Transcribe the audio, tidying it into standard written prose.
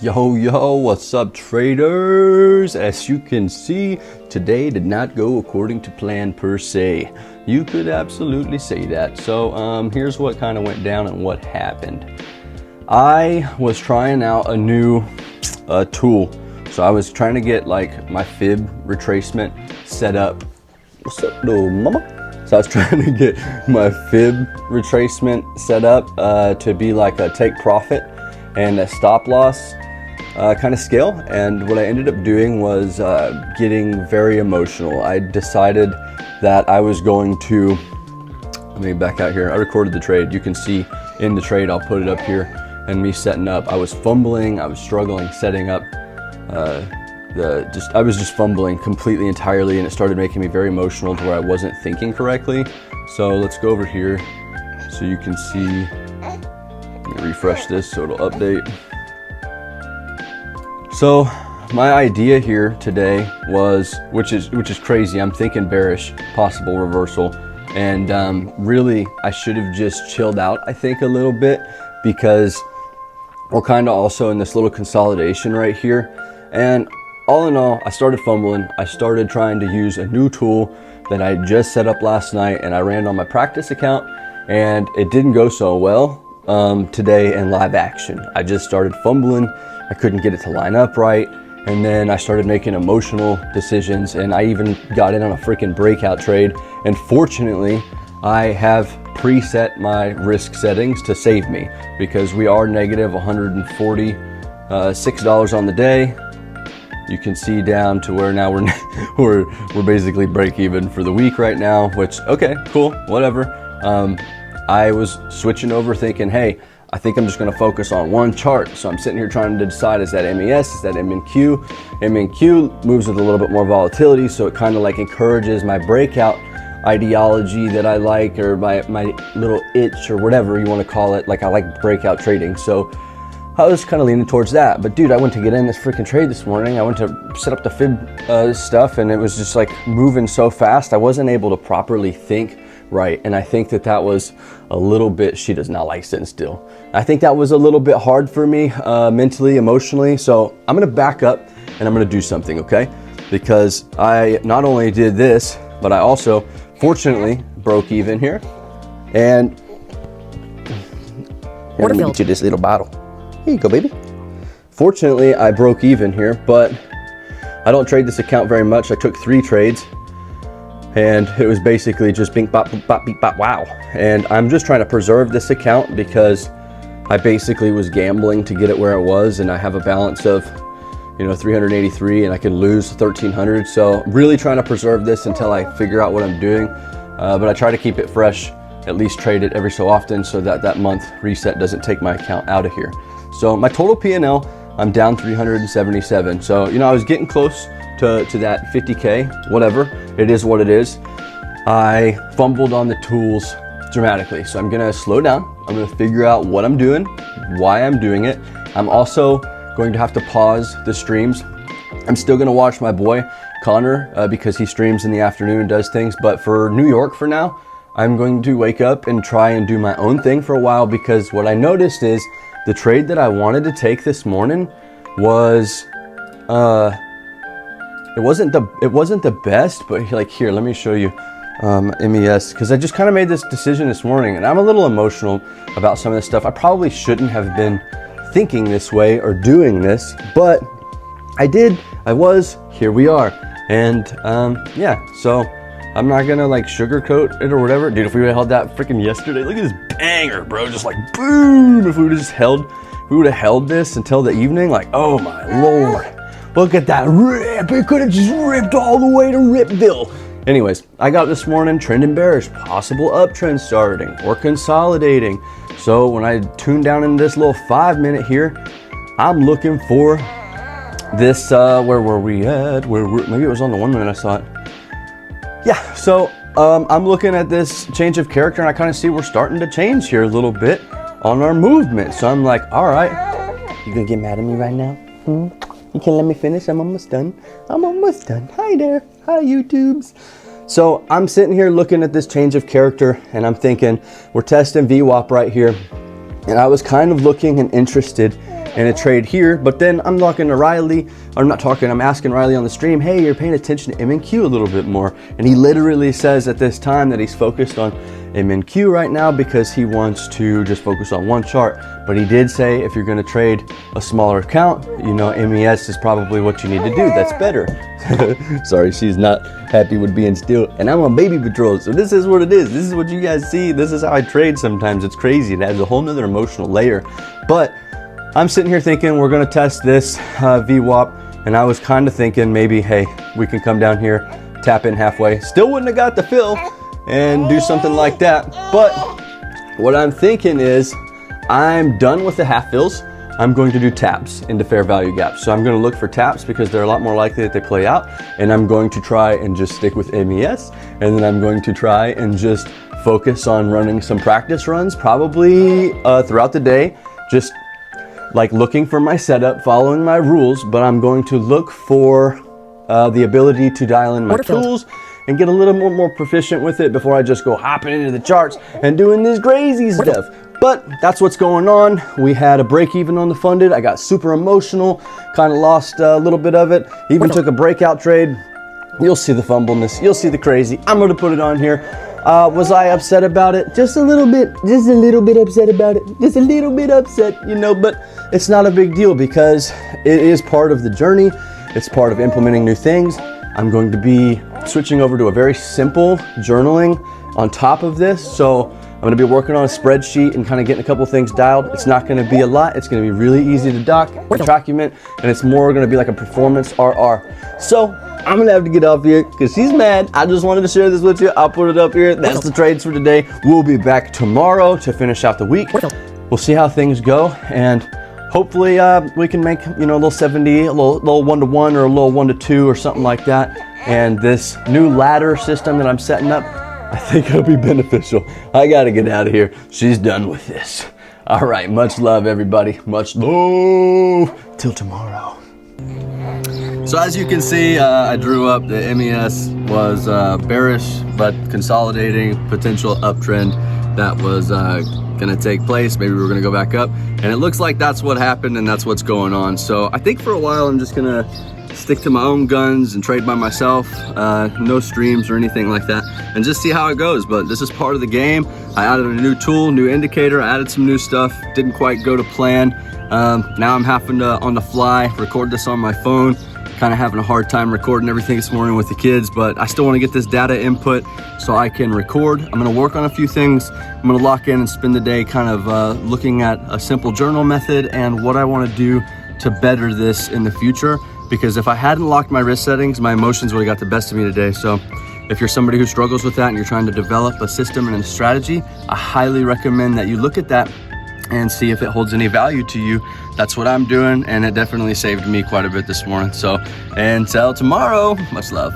Yo, what's up traders? As you can see, today did not go according to plan per se. You could absolutely say that. So here's what kind of went down and what happened. I was trying out a new tool. So I was trying to get like my fib retracement set up. What's up, little mama? So I was trying to get my fib retracement set up to be like a take profit and a stop loss kind of scale. And what I ended up doing was getting very emotional. I decided that I was going to, let me back out here. I recorded the trade. You can see in the trade, I'll put it up here, and me setting up. I was fumbling, I was struggling setting up I was just fumbling completely entirely, and it started making me very emotional to where I wasn't thinking correctly. So let's go over here so you can see. Let me refresh this so it'll update. So my idea here today was, which is crazy, I'm thinking bearish, possible reversal, and really I should have just chilled out, I think, a little bit, because we're kind of also in this little consolidation right here. And all in all, I started fumbling. I started trying to use a new tool that I just set up last night, and I ran on my practice account, and it didn't go so well today in live action. I just started fumbling. I couldn't get it to line up right, and then I started making emotional decisions, and I even got in on a freaking breakout trade. And fortunately, I have preset my risk settings to save me, because we are negative $146 on the day. You can see down to where now we're basically break even for the week right now, which, okay, cool, whatever. I was switching over thinking, hey, I think I'm just gonna focus on one chart. So I'm sitting here trying to decide, is that MES, is that MNQ? MNQ moves with a little bit more volatility, so it kind of like encourages my breakout ideology that I like, or my little itch, or whatever you wanna call it. Like, I like breakout trading. So I was kind of leaning towards that. But dude, I went to get in this freaking trade this morning. I went to set up the fib stuff, and it was just like moving so fast. I wasn't able to properly think right. And I think that was a little bit, she does not like sitting still. I think that was a little bit hard for me mentally, emotionally. So I'm gonna back up and I'm gonna do something, okay? Because I not only did this, but I also fortunately broke even here. And here, let me get you this little bottle. Here you go, baby. Fortunately, I broke even here, but I don't trade this account very much. I took 3 trades, and it was basically just bing, bop, boop, bop, beep, bop, wow. And I'm just trying to preserve this account because I basically was gambling to get it where it was, and I have a balance of, 383, and I could lose 1,300. So really trying to preserve this until I figure out what I'm doing. But I try to keep it fresh, at least trade it every so often, so that month reset doesn't take my account out of here. So my total P&L, I'm down 377. So, I was getting close to that 50K, whatever. It is what it is. I fumbled on the tools dramatically. So I'm gonna slow down. I'm gonna figure out what I'm doing, why I'm doing it. I'm also going to have to pause the streams. I'm still gonna watch my boy, Connor, because he streams in the afternoon and does things. But for New York for now, I'm going to wake up and try and do my own thing for a while, because what I noticed is the trade that I wanted to take this morning was, it wasn't the best, but like, here, let me show you MES, because I just kind of made this decision this morning, and I'm a little emotional about some of this stuff. I probably shouldn't have been thinking this way or doing this, but I did. Here we are. And yeah, so I'm not gonna like sugarcoat it or whatever. Dude, if we would've held that freaking yesterday, look at this banger, bro. Just like boom. If we would've held this until the evening, like, oh my Lord. Look at that rip. It could have just ripped all the way to Ripville. Anyways, I got this morning trending bearish, possible uptrend starting or consolidating. So when I tune down in this little 5-minute here, I'm looking for this, where were we at? Maybe it was on the 1 minute I saw it. Yeah, so I'm looking at this change of character, and I kind of see we're starting to change here a little bit on our movement. So I'm like, all right, you gonna get mad at me right now? You can't let me finish? I'm almost done. Hi there. Hi, YouTubes. So I'm sitting here looking at this change of character, and I'm thinking we're testing VWAP right here. And I was kind of looking and interested in a trade here, but then I'm talking to Riley, or I'm not talking, I'm asking Riley on the stream, hey, you're paying attention to M and Q a little bit more. And he literally says at this time that he's focused on M and Q right now because he wants to just focus on one chart. But he did say if you're gonna trade a smaller account, you know, MES is probably what you need to do. That's better. Sorry, she's not happy with being still. And I'm on baby patrol, so this is what it is. This is what you guys see. This is how I trade sometimes. It's crazy. It adds a whole nother emotional layer. But I'm sitting here thinking we're gonna test this VWAP, and I was kind of thinking maybe, hey, we can come down here, tap in halfway. Still wouldn't have got the fill and do something like that. But what I'm thinking is I'm done with the half fills. I'm going to do taps into fair value gaps. So I'm going to look for taps because they're a lot more likely that they play out. And I'm going to try and just stick with MES. And then I'm going to try and just focus on running some practice runs, probably throughout the day, just like looking for my setup, following my rules. But I'm going to look for the ability to dial in my tools and get a little more proficient with it before I just go hopping into the charts and doing this crazy stuff. But that's what's going on. We had a break even on the funded. I got super emotional, kind of lost a little bit of it. Even took a breakout trade. You'll see the fumbleness, you'll see the crazy. I'm gonna put it on here. Was I upset about it? Just a little bit upset about it. Just a little bit upset, you know, but it's not a big deal because it is part of the journey. It's part of implementing new things. I'm going to be switching over to a very simple journaling on top of this. So I'm gonna be working on a spreadsheet and kind of getting a couple things dialed. It's not gonna be a lot. It's gonna be really easy to document, and it's more gonna be like a performance RR. So I'm gonna have to get off here because she's mad. I just wanted to share this with you. I'll put it up here. That's the trades for today. We'll be back tomorrow to finish out the week. We'll see how things go, and hopefully we can make, you know, a little 70, a little 1-to-1 or a little 1-to-2 or something like that. And this new ladder system that I'm setting up, I think it'll be beneficial. I gotta get out of here. She's done with this. All right, much love, everybody. Much love. Till tomorrow. So as you can see, I drew up the MES was bearish, but consolidating potential uptrend that was gonna take place. Maybe we're gonna go back up. And it looks like that's what happened and that's what's going on. So I think for a while, I'm just gonna stick to my own guns and trade by myself, no streams or anything like that, and just see how it goes. But this is part of the game. I added a new tool, new indicator, I added some new stuff, didn't quite go to plan. Now I'm having to, on the fly, record this on my phone. Kind of having a hard time recording everything this morning with the kids, but I still want to get this data input so I can record. I'm going to work on a few things. I'm going to lock in and spend the day kind of looking at a simple journal method and what I want to do to better this in the future. Because if I hadn't locked my risk settings, my emotions would have got the best of me today. So if you're somebody who struggles with that and you're trying to develop a system and a strategy, I highly recommend that you look at that and see if it holds any value to you. That's what I'm doing, and it definitely saved me quite a bit this morning. So until tomorrow, much love.